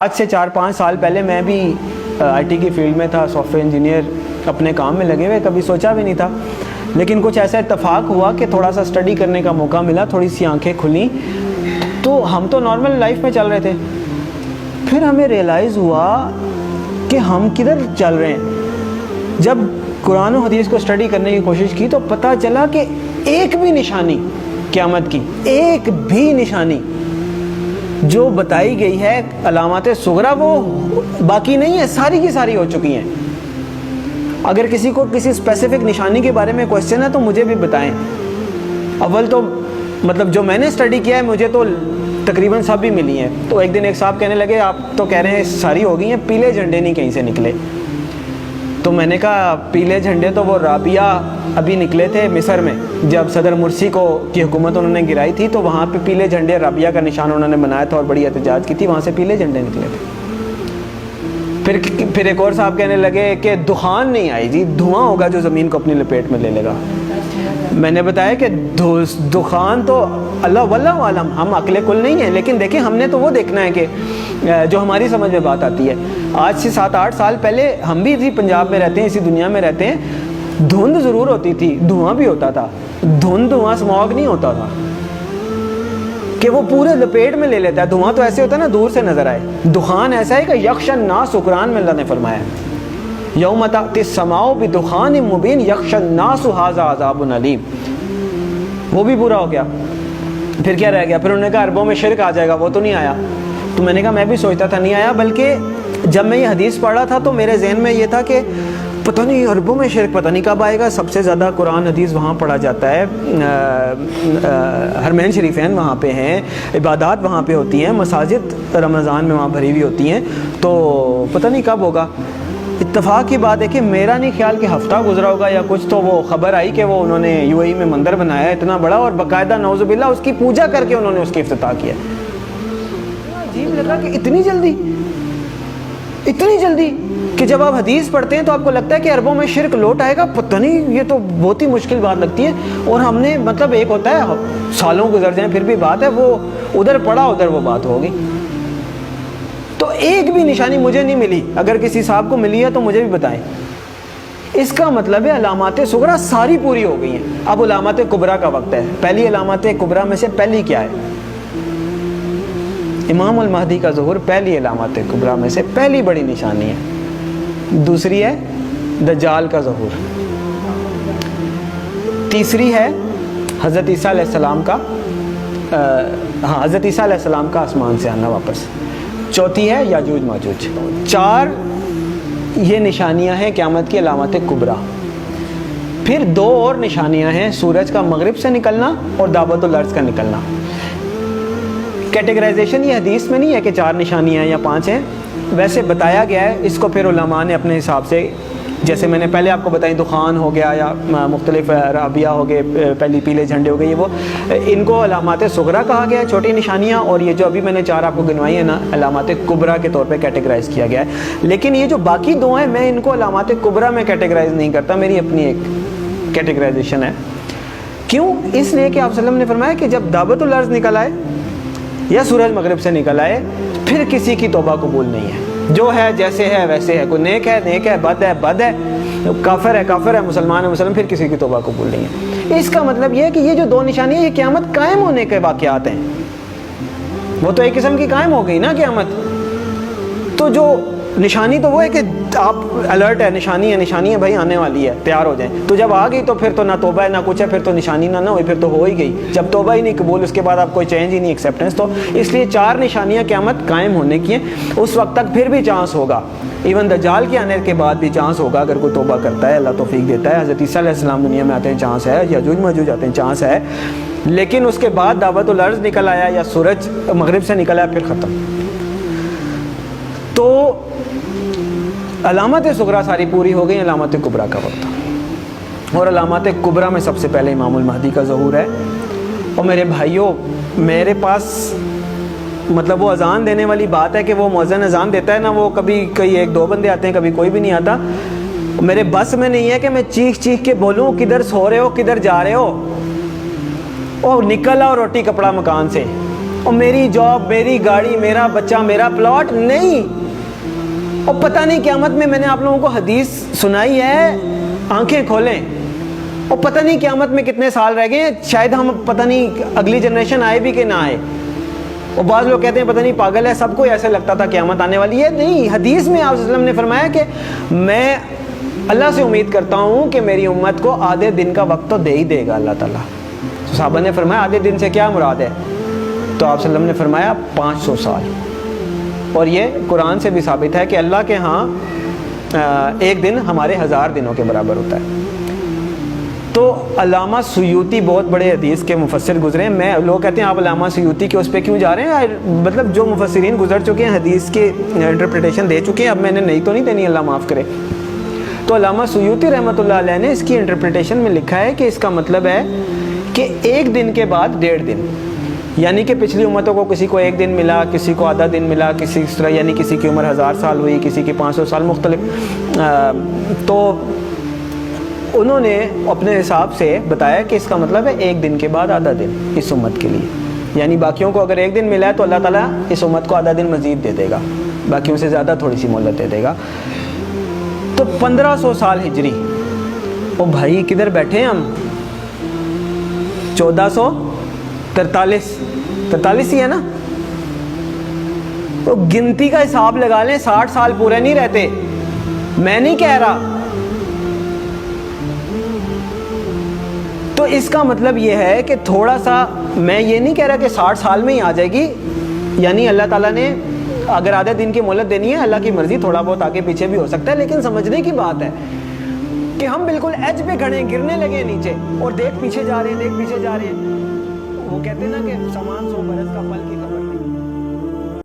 آج سے 4-5 سال پہلے میں بھی آئی ٹی کی فیلڈ میں تھا، سافٹ ویئر انجینئر اپنے کام میں لگے ہوئے، کبھی سوچا بھی نہیں تھا، لیکن کچھ ایسا اتفاق ہوا کہ تھوڑا سا اسٹڈی کرنے کا موقع ملا، تھوڑی سی آنکھیں کھلیں، تو ہم تو نارمل لائف میں چل رہے تھے، پھر ہمیں ریئلائز ہوا کہ ہم کدھر چل رہے ہیں۔ جب قرآن و حدیث کو اسٹڈی کرنے کی کوشش کی تو پتہ چلا کہ ایک بھی نشانی قیامت کی، ایک بھی نشانی جو بتائی گئی ہے علامات صغریٰ وہ باقی نہیں ہے، ساری کی ساری ہو چکی ہیں۔ اگر کسی کو کسی اسپیسیفک نشانی کے بارے میں کوشچن ہے تو مجھے بھی بتائیں۔ اول تو مطلب جو میں نے اسٹڈی کیا ہے مجھے تو تقریباً سب بھی ملی ہیں۔ تو ایک دن ایک صاحب کہنے لگے آپ تو کہہ رہے ہیں ساری ہو گئی ہیں، پیلے جھنڈے نہیں کہیں سے نکلے۔ تو میں نے کہا پیلے جھنڈے تو وہ رابعہ ابھی نکلے تھے مصر میں، جب صدر مرسی کی حکومت انہوں نے گرائی تھی تو وہاں پہ پیلے جھنڈے رابعہ کا نشان انہوں نے بنایا تھا اور بڑی احتجاج کی تھی، وہاں سے پیلے جھنڈے نکلے تھے۔ پھر ایک اور صاحب کہنے لگے کہ دخان نہیں آئی جی، دھواں ہوگا جو زمین کو اپنی لپیٹ میں لے لے گا۔ میں نے بتایا کہ دخان تو اللہ واللہ عالم، ہم عقل کل نہیں ہیں، لیکن دیکھیں ہم نے تو وہ دیکھنا ہے کہ جو ہماری سمجھ میں بات آتی ہے۔ آج سے 7-8 سال پہلے ہم بھی اسی پنجاب میں رہتے ہیں، اسی دنیا میں رہتے ہیں، دھند ضرور ہوتی تھی، دھواں بھی ہوتا تھا، دھواں اسموگ نہیں ہوتا تھا کہ وہ پورے لپیٹ میں لے لیتا ہے۔ دھواں تو ایسے ہوتا ہے نا دور سے نظر آئے، دخان ایسا ہے کہ یخشى الناس، قرآن میں اللہ نے فرمایا یوم تأتی السماء بدخان مبین یخشى الناس ھذا عذاب علیم، وہ بھی برا ہو گیا۔ پھر کیا رہ گیا؟ پھر انہوں نے کہا عربوں میں شرک آ جائے گا، وہ تو نہیں آیا۔ تو میں نے کہا میں بھی سوچتا تھا نہیں آیا، بلکہ جب میں یہ حدیث پڑھ رہا تھا تو میرے ذہن میں یہ تھا کہ پتہ نہیں عربوں میں شرک پتہ نہیں کب آئے گا۔ سب سے زیادہ قرآن حدیث وہاں پڑھا جاتا ہے، حرمین شریفین وہاں پہ ہیں، عبادات وہاں پہ ہوتی ہیں، مساجد رمضان میں وہاں بھری ہوئی ہوتی ہیں، تو پتہ نہیں کب ہوگا۔ اتفاق کی بات ہے کہ میرا نہیں خیال کہ ہفتہ گزرا ہوگا یا کچھ، تو وہ خبر آئی کہ وہ انہوں نے یو اے ای میں مندر بنایا ہے اتنا بڑا، اور باقاعدہ نعوذ باللہ اس کی پوجا کر کے انہوں نے اس کی افتتاح کیا۔ عجیب لگا کہ اتنی جلدی کہ جب آپ حدیث پڑھتے ہیں تو آپ کو لگتا ہے کہ عربوں میں شرک لوٹ آئے گا، پتہ نہیں، یہ تو بہت ہی مشکل بات لگتی ہے۔ اور ہم نے مطلب ایک ہوتا ہے سالوں گزر جائیں پھر بھی بات ہے، وہ ادھر پڑا ادھر وہ بات ہوگی۔ تو ایک بھی نشانی مجھے نہیں ملی، اگر کسی صاحب کو ملی ہے تو مجھے بھی بتائیں۔ اس کا مطلب ہے علامات صغریٰ ساری پوری ہو گئی ہیں، اب علامات کبریٰ کا وقت ہے۔ پہلی علامات کبریٰ میں سے پہلی کیا ہے؟ امام المہدی کا ظہور پہلی علامات کبریٰ میں سے پہلی بڑی نشانی ہے۔ دوسری ہے دجال کا ظہور، تیسری ہے حضرت عیسیٰ علیہ السلام کا حضرت عیسیٰ علیہ السلام کا آسمان سے آنا واپس، چوتھی ہے یاجوج ماجوج۔ 4 یہ نشانیاں ہیں قیامت کی علامات کبریٰ۔ پھر 2 اور نشانیاں ہیں، سورج کا مغرب سے نکلنا اور دعوت الارض کا نکلنا۔ کیٹیگرائزیشن یہ حدیث میں نہیں ہے کہ 4 نشانیاں ہیں یا 5 ہیں، ویسے بتایا گیا ہے، اس کو پھر علماء نے اپنے حساب سے، جیسے میں نے پہلے آپ کو بتائی دخان ہو گیا یا مختلف رابعہ ہو گئے، پہلی پیلے جھنڈے ہو گئے، یہ وہ ان کو علامات صغریٰ کہا گیا ہے، چھوٹی نشانیاں، اور یہ جو ابھی میں نے 4 آپ کو گنوائی ہیں نا علامات کبریٰ کے طور پہ کیٹیگرائز کیا گیا ہے۔ لیکن یہ جو باقی 2 ہیں میں ان کو علامات کبریٰ میں کیٹیگرائز نہیں کرتا، میری اپنی ایک کیٹیگرائزیشن ہے۔ کیوں؟ اس لیے کہ آپ صلی اللہ علیہ وسلم نے فرمایا کہ جب دعوت الارض نکل آئے یا سورج مغرب سے نکل آئے پھر کسی کی توبہ قبول نہیں ہے، جو ہے جیسے ہے ویسے ہے، کوئی نیک ہے نیک ہے، بد ہے بد ہے، کافر ہے کافر ہے، مسلمان ہے مسلمان، پھر کسی کی توبہ قبول نہیں ہے۔ اس کا مطلب یہ ہے کہ یہ جو 2 نشانیاں یہ قیامت قائم ہونے کے واقعات ہیں، وہ تو ایک قسم کی قائم ہو گئی نا قیامت۔ تو جو نشانی تو وہ ہے کہ آپ الرٹ ہے، نشانی ہے بھائی آنے والی ہے، تیار ہو جائیں۔ تو جب آ گئی تو پھر تو نہ توبہ ہے نہ کچھ ہے، پھر تو نشانی نہ ہوئی، پھر تو ہو ہی گئی۔ جب توبہ ہی نہیں قبول، اس کے بعد آپ کوئی چینج ہی نہیں، ایکسیپٹنس۔ تو اس لیے 4 نشانیاں قیامت قائم ہونے کی ہیں، اس وقت تک پھر بھی چانس ہوگا، ایون دجال کے آنے کے بعد بھی چانس ہوگا اگر کوئی توبہ کرتا ہے، اللہ توفیق دیتا ہے۔ حضرت عیسیٰ علیہ السلام دنیا میں آتے ہیں، چانس ہے، یاجوج ماجوج آتے ہیں، چانس ہے، لیکن اس کے بعد دعوت الارض نکل آیا یا سورج مغرب سے نکل آیا، پھر ختم۔ تو علامات صغریٰ ساری پوری ہو گئی، علامات کبریٰ کا وقت، اور علامات کبریٰ میں سب سے پہلے امام المہدی کا ظہور ہے۔ اور میرے بھائیوں، میرے پاس مطلب وہ اذان دینے والی بات ہے کہ وہ مؤذن اذان دیتا ہے نا، وہ کبھی کوئی 1-2 بندے آتے ہیں، کبھی کوئی بھی نہیں آتا، میرے بس میں نہیں ہے کہ میں چیخ کے بولوں کدھر سو رہے ہو کدھر جا رہے ہو، اور نکل آؤ روٹی کپڑا مکان سے، اور میری جاب، میری گاڑی، میرا بچہ، میرا پلاٹ نہیں. اور پتہ نہیں قیامت میں نے آپ لوگوں کو حدیث سنائی ہے، آنکھیں کھولیں، اور پتہ نہیں قیامت میں کتنے سال رہ گئے ہیں، شاید ہم پتہ نہیں اگلی جنریشن آئے بھی کہ نہ آئے. اور بعض لوگ کہتے ہیں پتہ نہیں پاگل ہے، سب کو ایسے لگتا تھا قیامت آنے والی ہے. نہیں، حدیث میں آپ صلی اللہ علیہ وسلم نے فرمایا کہ میں اللہ سے امید کرتا ہوں کہ میری امت کو آدھے دن کا وقت تو دے ہی دے گا اللہ تعالیٰ. صحابہ نے فرمایا آدھے دن سے کیا مراد ہے؟ تو آپ صلی اللہ علیہ وسلم نے فرمایا 500 سال. اور یہ قرآن سے بھی ثابت ہے کہ اللہ کے ہاں ایک دن ہمارے 1000 دنوں کے برابر ہوتا ہے. تو علامہ سیوطی بہت بڑے حدیث کے مفسر گزرے ہیں. لوگ کہتے ہیں آپ علامہ سیوطی کے اس پہ کیوں جا رہے ہیں؟ مطلب جو مفسرین گزر چکے ہیں حدیث کے انٹرپریٹیشن دے چکے ہیں، اب میں نے نئی تو نہیں دینی، اللہ معاف کرے. تو علامہ سیوطی رحمۃ اللہ علیہ نے اس کی انٹرپریٹیشن میں لکھا ہے کہ اس کا مطلب ہے کہ ایک دن کے بعد 1.5 دن، یعنی کہ پچھلی امتوں کو کسی کو 1 دن ملا، کسی کو آدھا دن ملا، کسی اس طرح، یعنی کسی کی عمر 1000 سال ہوئی، کسی کی 500 سال، مختلف. تو انہوں نے اپنے حساب سے بتایا کہ اس کا مطلب ہے 1 دن کے بعد آدھا دن اس امت کے لیے. یعنی باقیوں کو اگر 1 دن ملا ہے تو اللہ تعالیٰ اس امت کو آدھا دن مزید دے دے گا، باقیوں سے زیادہ تھوڑی سی مہلت دے دے گا. تو 1500 سال ہجری. او بھائی کدھر بیٹھے ہیں ہم؟ 1443 ہی ہے نا. تو گنتی کا حساب لگا لیں، 60 سال پورے نہیں رہتے. میں نہیں کہہ رہا. تو اس کا مطلب یہ ہے کہ تھوڑا سا، میں یہ نہیں کہہ رہا کہ 60 سال میں ہی آ جائے گی. یعنی اللہ تعالیٰ نے اگر آدھے دن کی مہلت دینی ہے، اللہ کی مرضی، تھوڑا بہت آگے پیچھے بھی ہو سکتا ہے. لیکن سمجھنے کی بات ہے کہ ہم بالکل ایج پہ کھڑے ہیں، گرنے لگے نیچے، اور دیکھ پیچھے جا رہے ہیں، دیکھ پیچھے جا رہے ہیں. وہ کہتے ہیں نا کہ سامان 100 برس کا پل کی خبر